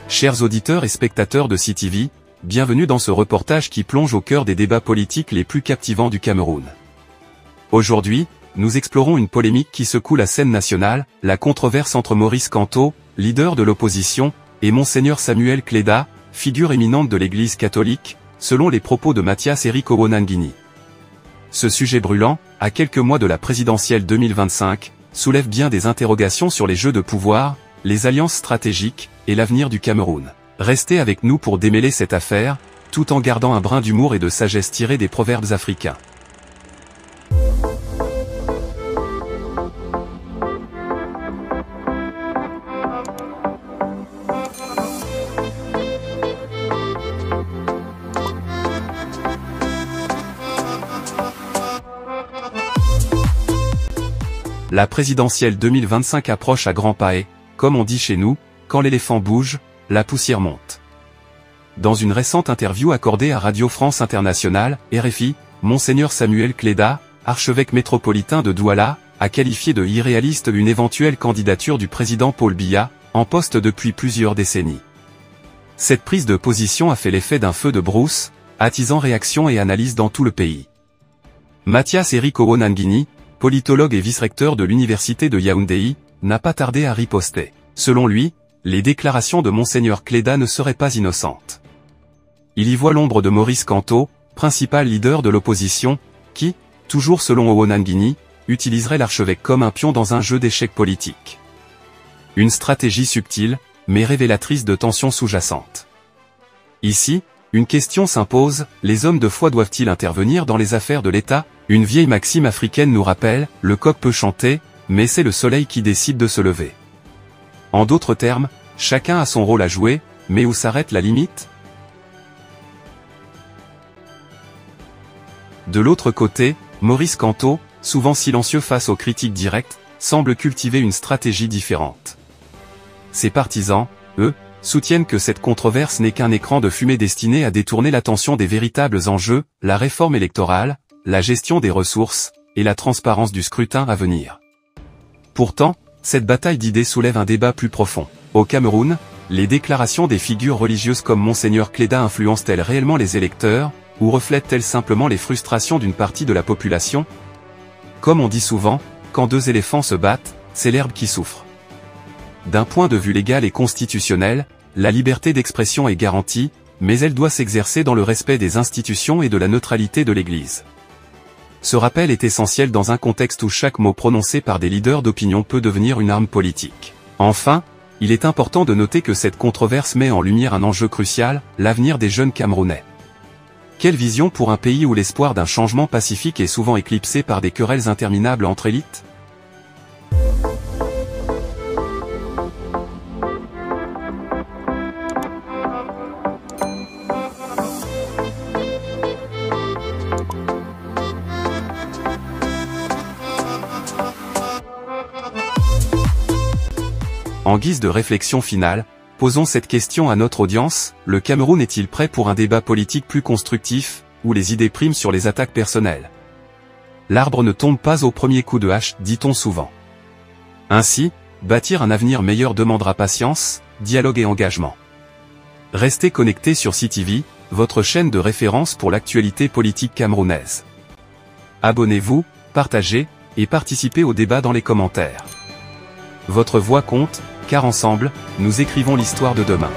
Chers auditeurs et spectateurs de CTV, bienvenue dans ce reportage qui plonge au cœur des débats politiques les plus captivants du Cameroun. Aujourd'hui, nous explorons une polémique qui secoue la scène nationale, la controverse entre Maurice Kamto, leader de l'opposition, et Monseigneur Samuel Kleda, figure éminente de l'Église catholique, selon les propos de Mathias Eric Owonangini. Ce sujet brûlant, à quelques mois de la présidentielle 2025, soulève bien des interrogations sur les jeux de pouvoir, les alliances stratégiques, et l'avenir du Cameroun. Restez avec nous pour démêler cette affaire, tout en gardant un brin d'humour et de sagesse tirés des proverbes africains. La présidentielle 2025 approche à grands pas et, comme on dit chez nous, quand l'éléphant bouge, la poussière monte. Dans une récente interview accordée à Radio France Internationale, RFI, Monseigneur Samuel Kleda, archevêque métropolitain de Douala, a qualifié de irréaliste une éventuelle candidature du président Paul Biya, en poste depuis plusieurs décennies. Cette prise de position a fait l'effet d'un feu de brousse, attisant réactions et analyses dans tout le pays. Mathias Eric Owonangini, politologue et vice-recteur de l'université de Yaoundé, n'a pas tardé à riposter. Selon lui, les déclarations de Monseigneur Kleda ne seraient pas innocentes. Il y voit l'ombre de Maurice Kamto, principal leader de l'opposition, qui, toujours selon Owonangini, utiliserait l'archevêque comme un pion dans un jeu d'échecs politique. Une stratégie subtile, mais révélatrice de tensions sous-jacentes. Ici, une question s'impose, les hommes de foi doivent-ils intervenir dans les affaires de l'État? Une vieille maxime africaine nous rappelle, le coq peut chanter, mais c'est le soleil qui décide de se lever. En d'autres termes, chacun a son rôle à jouer, mais où s'arrête la limite? De l'autre côté, Maurice Kamto, souvent silencieux face aux critiques directes, semble cultiver une stratégie différente. Ses partisans, eux, soutiennent que cette controverse n'est qu'un écran de fumée destiné à détourner l'attention des véritables enjeux, la réforme électorale, la gestion des ressources, et la transparence du scrutin à venir. Pourtant, cette bataille d'idées soulève un débat plus profond. Au Cameroun, les déclarations des figures religieuses comme Monseigneur Kleda influencent-elles réellement les électeurs, ou reflètent-elles simplement les frustrations d'une partie de la population? Comme on dit souvent, quand deux éléphants se battent, c'est l'herbe qui souffre. D'un point de vue légal et constitutionnel, la liberté d'expression est garantie, mais elle doit s'exercer dans le respect des institutions et de la neutralité de l'Église. Ce rappel est essentiel dans un contexte où chaque mot prononcé par des leaders d'opinion peut devenir une arme politique. Enfin, il est important de noter que cette controverse met en lumière un enjeu crucial, l'avenir des jeunes Camerounais. Quelle vision pour un pays où l'espoir d'un changement pacifique est souvent éclipsé par des querelles interminables entre élites? En guise de réflexion finale, posons cette question à notre audience, le Cameroun est-il prêt pour un débat politique plus constructif, où les idées priment sur les attaques personnelles? L'arbre ne tombe pas au premier coup de hache, dit-on souvent. Ainsi, bâtir un avenir meilleur demandera patience, dialogue et engagement. Restez connectés sur CTV, votre chaîne de référence pour l'actualité politique camerounaise. Abonnez-vous, partagez, et participez au débat dans les commentaires. Votre voix compte, car ensemble, nous écrivons l'histoire de demain.